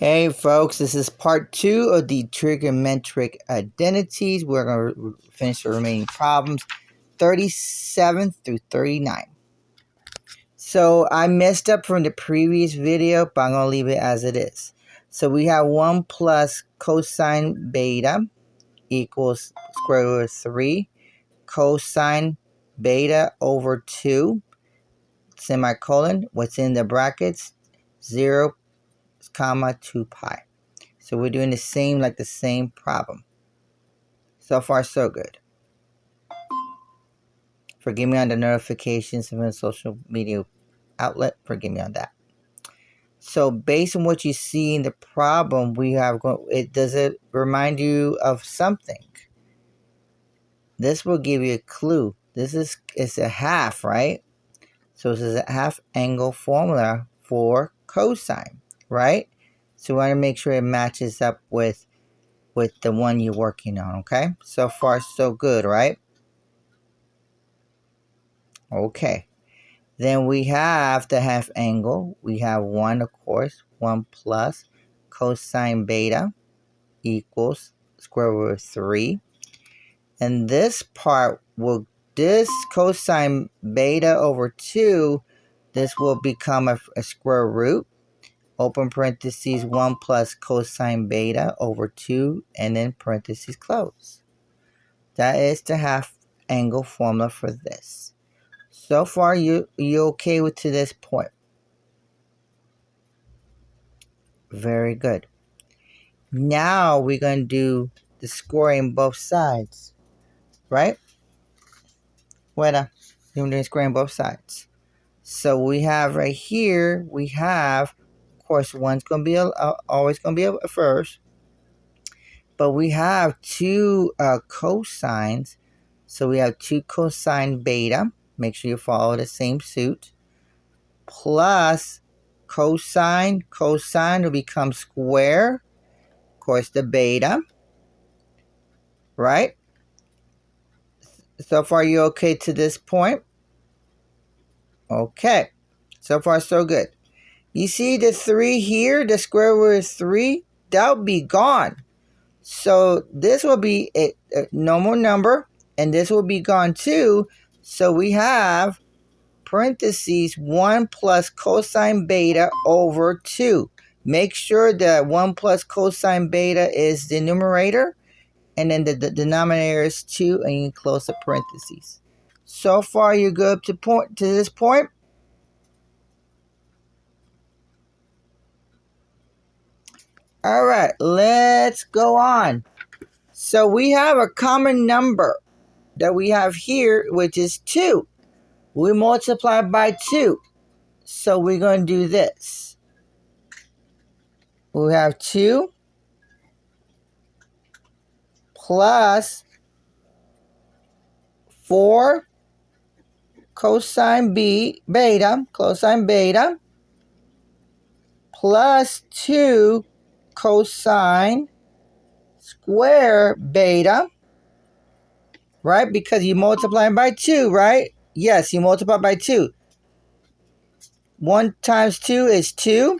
Hey folks, this is part 2 of the trigonometric identities. We're going to finish the remaining problems 37 through 39. So I messed up from the previous video, but I'm going to leave it as it is. So we have 1 plus cosine beta equals square root of 3 cosine beta over 2 semicolon, what's in the brackets, 0 comma 2 pi. So we're doing the same problem. So far, so good. Forgive me on the notifications from a social media outlet. Forgive me on that. So based on what you see in the problem, we have does it remind you of something? This will give you a clue. It's a half, right? So this is a half angle formula for cosine, right? So we want to make sure it matches up with the one you're working on, okay? So far, so good, right? Okay. Then we have the half angle. We have 1, of course. 1 plus cosine beta equals square root of 3. And this part this cosine beta over 2, this will become a square root. Open parentheses 1 plus cosine beta over 2, and then parentheses close. That is the half angle formula for this. So far, you okay to this point? Very good. Now we're going to do the squaring both sides, right? You're doing squaring both sides. So we have right here, we have, of course, one's going to be always going to be a first. But we have 2 cosines. So we have 2 cosine beta. Make sure you follow the same suit. Plus cosine. Cosine will become square. Of course, the beta. Right? So far, you okay to this point? Okay. So far, so good. You see the 3 here? The square root of 3? That'll be gone. So this will be a normal number. And this will be gone too. So we have parentheses 1 plus cosine beta over 2. Make sure that 1 plus cosine beta is the numerator. And then the denominator is 2. And you close the parentheses. So far, you're good to this point. All right, let's go on. So we have a common number that we have here, which is 2. We multiply by 2. So we're going to do this. We have 2 plus 4 cosine beta plus 2 cosine square beta, right? Because you multiply by 2, right? Yes, you multiply by 2. 1 times 2 is 2.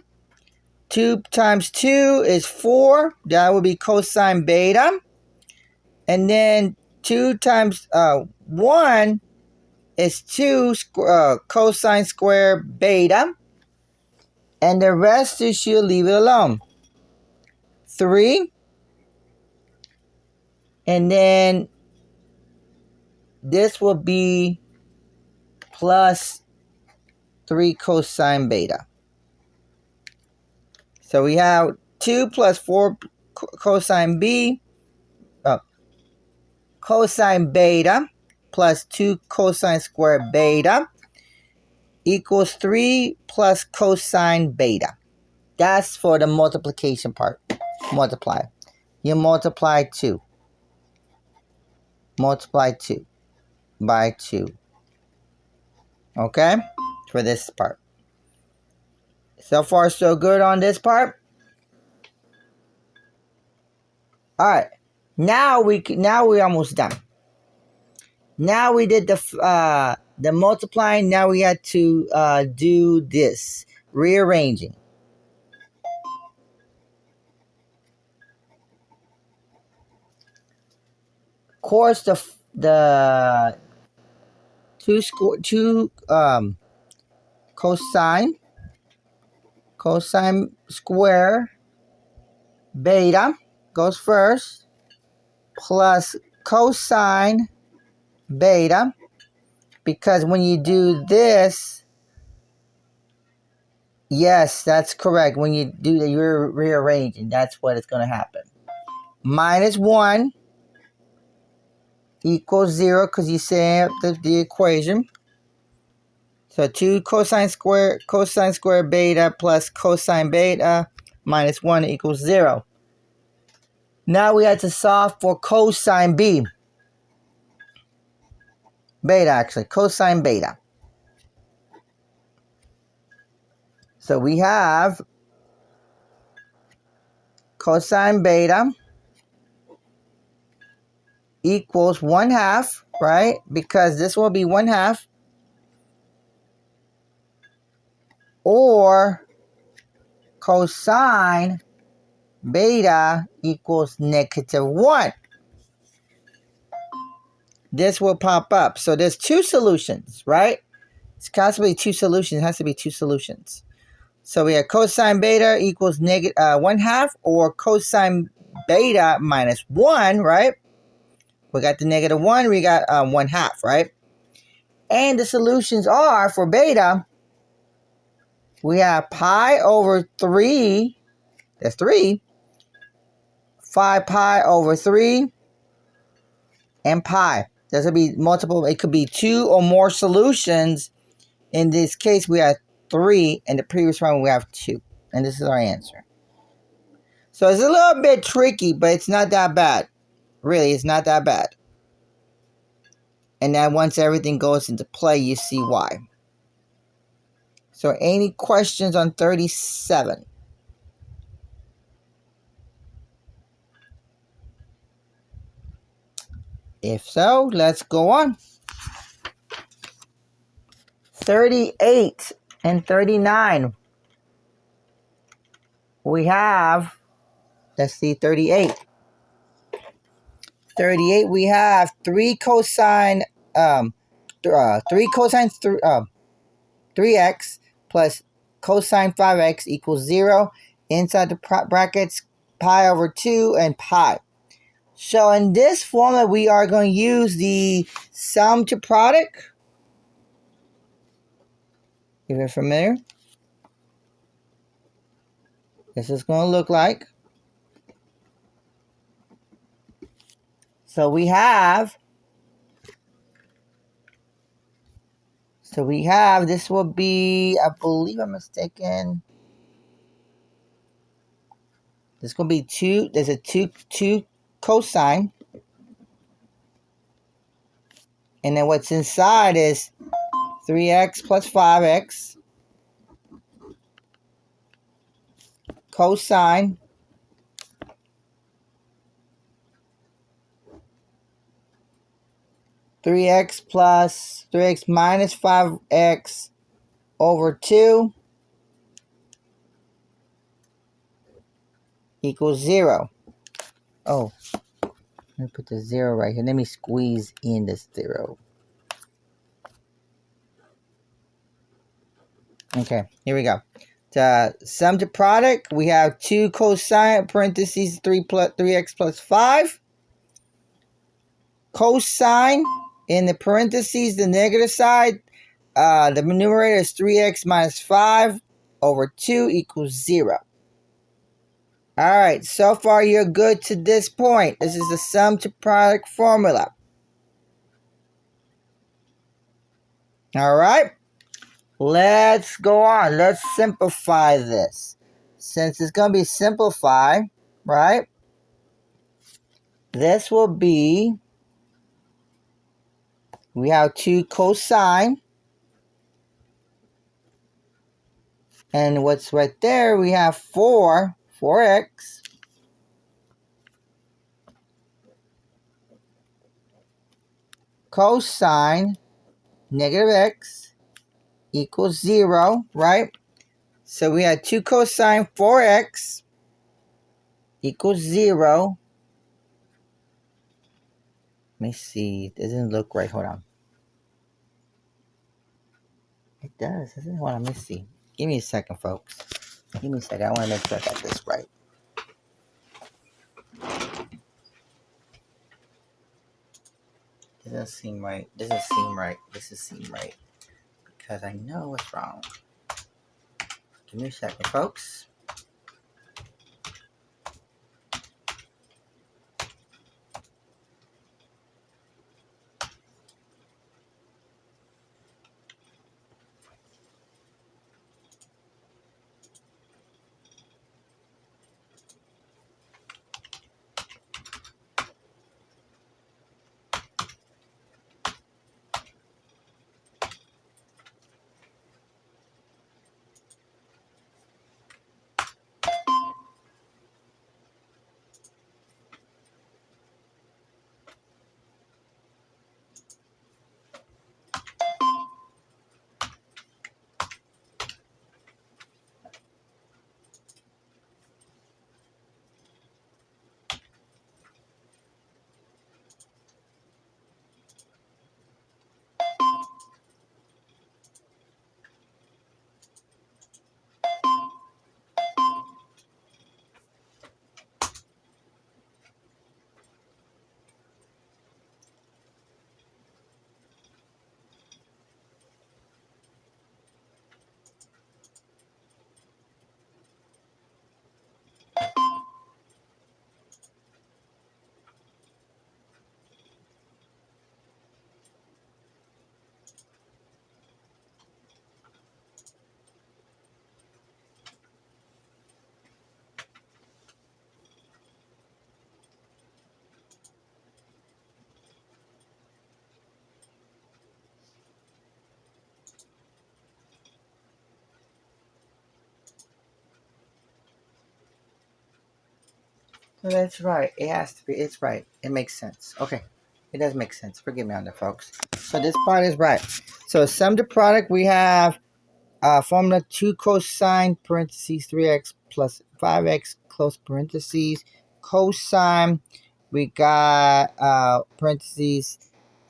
2 times 2 is 4. That would be cosine beta. And then 2 times 1 is 2 cosine square beta. And the rest you should leave it alone. 3. And then this will be plus 3 cosine beta. So we have 2 plus 4 cosine beta plus 2 cosine square beta equals 3 plus cosine beta. That's for the multiplication part. Multiply. You multiply 2. Multiply 2 by 2. Okay? For this part. So far, so good on this part. All right. Now we're almost done. Now we did the multiplying. Now we had to do this rearranging. course, the cosine square beta goes first, plus cosine beta, because when you do this, yes, that's correct. When you do that, you're rearranging. That's what is going to happen. Minus 1 equals 0 because you set up the equation. So 2 cosine square beta plus cosine beta minus 1 equals 0. Now we have to solve for cosine cosine beta. So we have cosine beta equals 1/2, right? Because this will be 1/2. Or cosine beta equals -1. This will pop up. So there's two solutions, right? It's constantly two solutions. It has to be two solutions. So we have cosine beta equals 1/2 or cosine beta minus 1, right? We got the -1, we got 1/2, right? And the solutions are, for beta, we have pi over 3, that's 3, 5 pi over 3, and pi. This will be multiple, it could be 2 or more solutions. In this case, we have 3. In the previous one, we have 2. And this is our answer. So it's a little bit tricky, but it's not that bad. Really, it's not that bad. And then once everything goes into play, you see why. So any questions on 37? If so, let's go on. 38 and 39. We have, let's see, 38. 38, we have 3 cosine 3x plus cosine 5x equals 0. Inside the brackets, pi over 2 and pi. So in this formula, we are going to use the sum to product. If you're familiar, this is going to look like. So we have, this will be, I believe I'm mistaken. This is going to be 2, there's a 2 cosine. And then what's inside is 3x plus 5x cosine 3x minus 5x over 2 equals 0. Oh, let me put the 0 right here. Let me squeeze in this 0. Okay, here we go. The sum to product, we have 2 cosine, parentheses 3x plus 5. Cosine, in the parentheses, the negative side, the numerator is 3x minus 5 over 2 equals 0. Alright, so far you're good to this point. This is the sum to product formula. Alright, let's go on. Let's simplify this. Since it's going to be simplified, right? This will be, we have 2 cosine. And what's right there, we have 4x. Cosine negative x equals 0, right? So we had 2 cosine 4x equals 0. me see. It doesn't look right. Hold on. It does, doesn't it? Hold on, let me see. Give me a second, folks. Give me a second. I want to make sure I got this right. Doesn't seem right. Doesn't seem right. Doesn't seem right. Because I know what's wrong. Give me a second, folks. So that's right. It has to be. It's right. It makes sense. Okay. It does make sense. Forgive me on that, folks. So this part is right. So sum the product. We have formula 2 cosine parentheses 3x plus 5x close parentheses. Cosine, we got parentheses,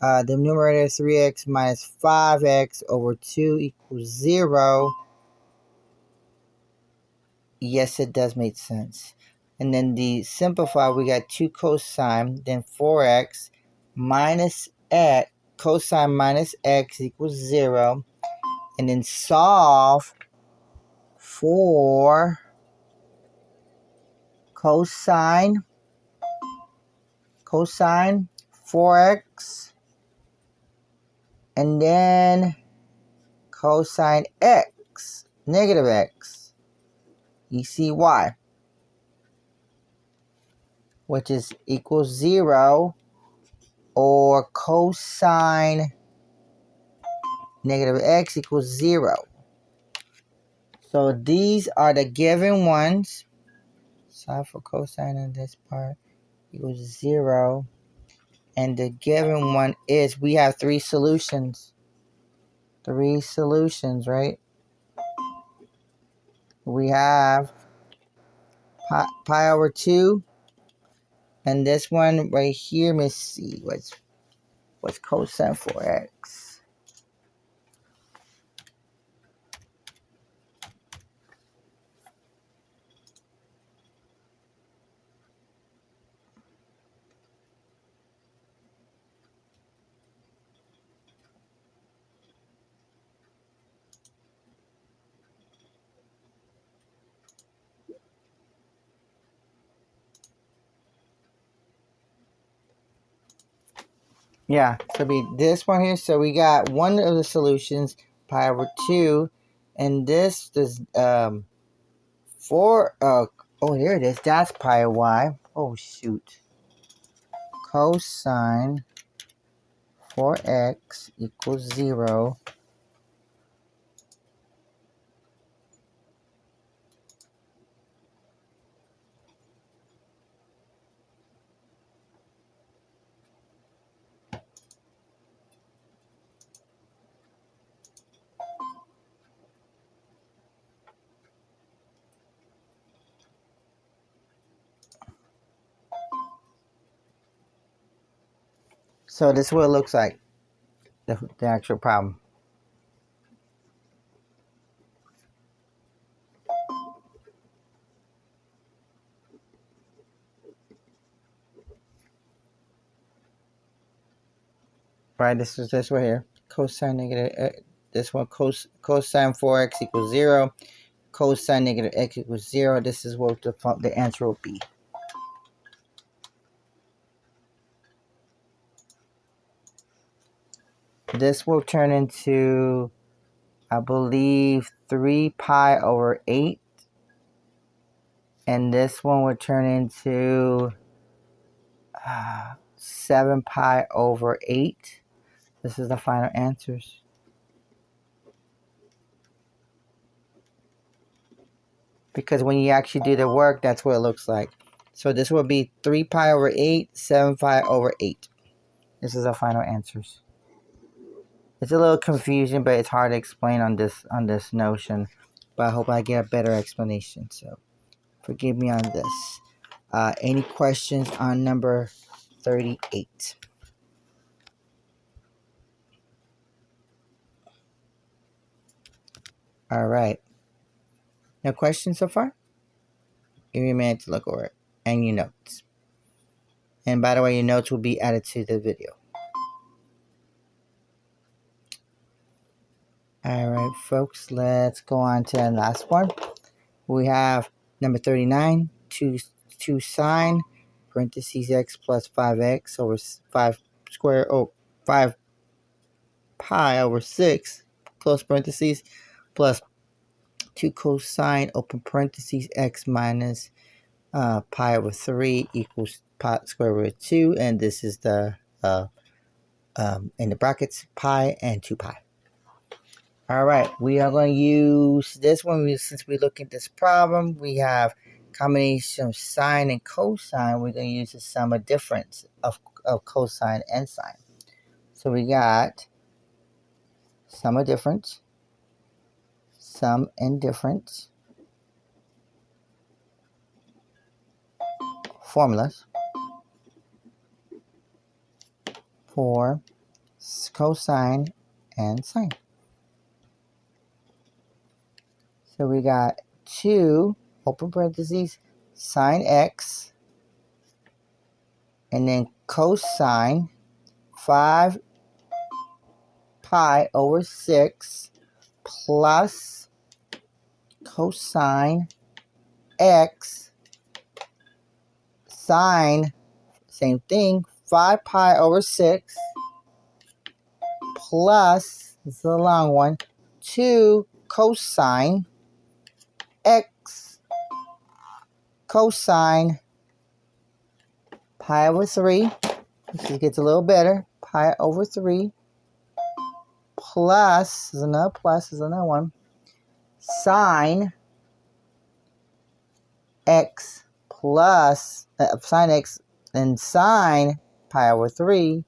the numerator 3x minus 5x over 2 equals 0. Yes, it does make sense. And then the simplify, we got 2 cosine, then 4x minus x, cosine minus x equals 0. And then solve for cosine 4x, and then cosine x, negative x, ECY, which is equals 0, or cosine negative x equals 0. So these are the given ones. Solve for cosine in this part equals 0. And the given one is, we have 3 solutions. 3 solutions, right? We have pi over 2. And this one right here, let's see, what's cosine 4x? Yeah, so be this one here. So we got one of the solutions, pi over 2, and this is 4. Oh, here it is. That's pi y. Oh shoot. Cosine 4x equals 0. So this is what it looks like, the actual problem. Right, this is this right here. Cosine negative, this one cosine 4x equals 0. Cosine negative x equals 0. This is what the answer will be. This will turn into, I believe, 3 pi over 8. And this one would turn into 7 pi over 8. This is the final answers. Because when you actually do the work, that's what it looks like. So this will be 3 pi over 8, 7 pi over 8. This is the final answers. It's a little confusing, but it's hard to explain on this notion. But I hope I get a better explanation. So forgive me on this. Any questions on number 38? All right. No questions so far? Give me a minute to look over it. And your notes. And by the way, your notes will be added to the video. All right, folks. Let's go on to the last one. We have number 39. 2 sine parentheses x plus 5x over 5 square, 5 pi over 6, close parentheses, plus 2 cosine, open parentheses, x minus pi over 3 equals pi square root of 2. And this is the, in the brackets, pi and 2 pi. All right, we are going to use this one. Since we look at this problem, we have combination of sine and cosine. We're going to use the sum of difference of cosine and sine. So we got sum of difference, sum and difference, formulas for cosine and sine. So we got 2, open parentheses, sine x, and then cosine 5 pi over 6 plus cosine x sine, same thing, 5 pi over 6 plus, this is a long one, 2 cosine x cosine pi over 3. This gets a little better. Pi over 3 plus, there's another plus, there's another one, sine x plus, sine x and sine pi over 3,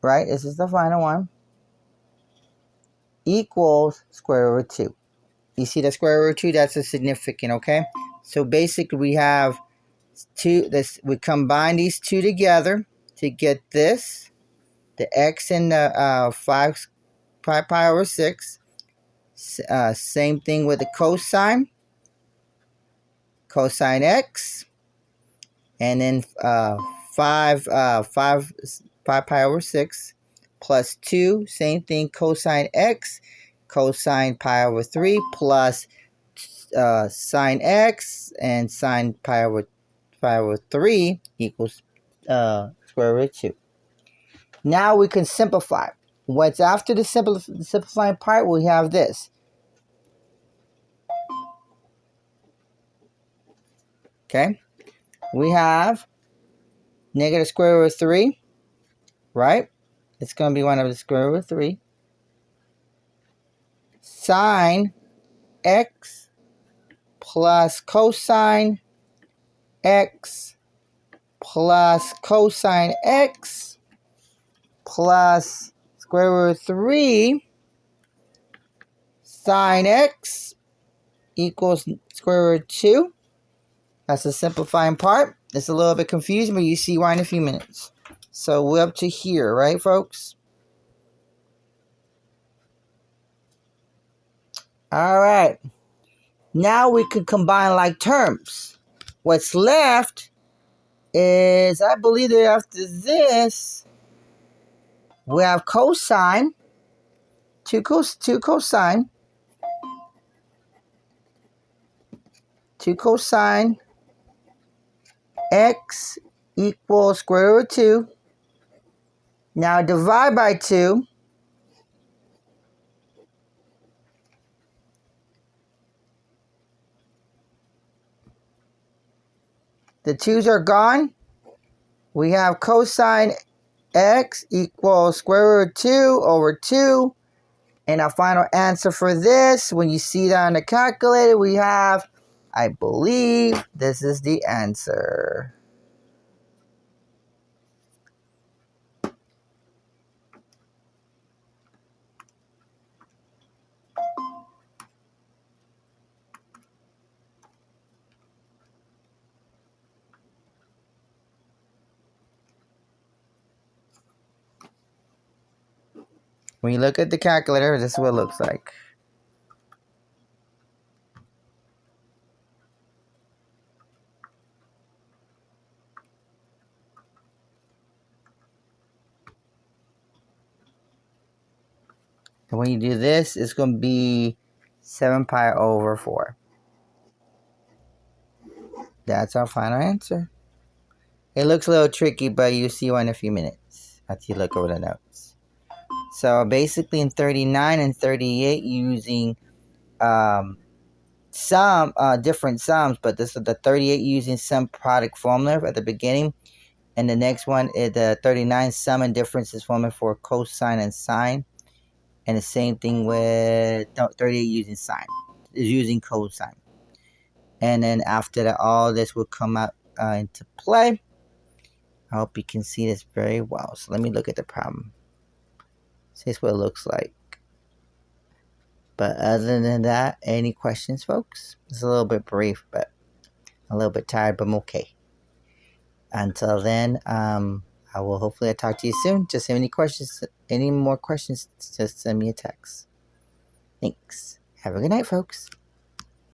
right? This is the final one, equals square root of 2. You see the square root of 2? That's a significant, okay? So basically we have we combine these two together to get this, the x and the 5 pi over 6. Same thing with the cosine x, and then 5 pi over 6 plus 2, same thing, cosine x, cosine pi over 3 plus sine x and sine pi over 3 equals square root of 2. Now we can simplify. What's after the simplifying part? We have this. Okay, we have negative square root of 3, right? It's going to be 1 over the square root of 3. Sine x plus cosine x plus cosine x plus square root of 3 sine x equals square root of 2. That's the simplifying part. It's a little bit confusing, but you see why in a few minutes. So we're up to here, right, folks? All right. Now we can combine like terms. What's left is, I believe that after this, we have cosine, two cosine x equals square root of 2. Now divide by 2. The 2's are gone. We have cosine x equals square root of 2 over 2. And our final answer for this, when you see that on the calculator, we have, I believe this is the answer. When you look at the calculator, this is what it looks like. And when you do this, it's going to be 7 pi over 4. That's our final answer. It looks a little tricky, but you'll see why in a few minutes after you look over the notes. So basically in 39 and 38, using some different sums, but this is the 38 using sum product formula at the beginning. And the next one is the 39 sum and differences formula for cosine and sine. And the same thing with 38 using sine, is using cosine. And then after that, all this will come out into play. I hope you can see this very well. So let me look at the problem. So here's what it looks like. But other than that, any questions, folks? It's a little bit brief, but a little bit tired, but I'm okay. Until then, I will hopefully talk to you soon. Just have any questions, any more questions, just send me a text. Thanks. Have a good night, folks.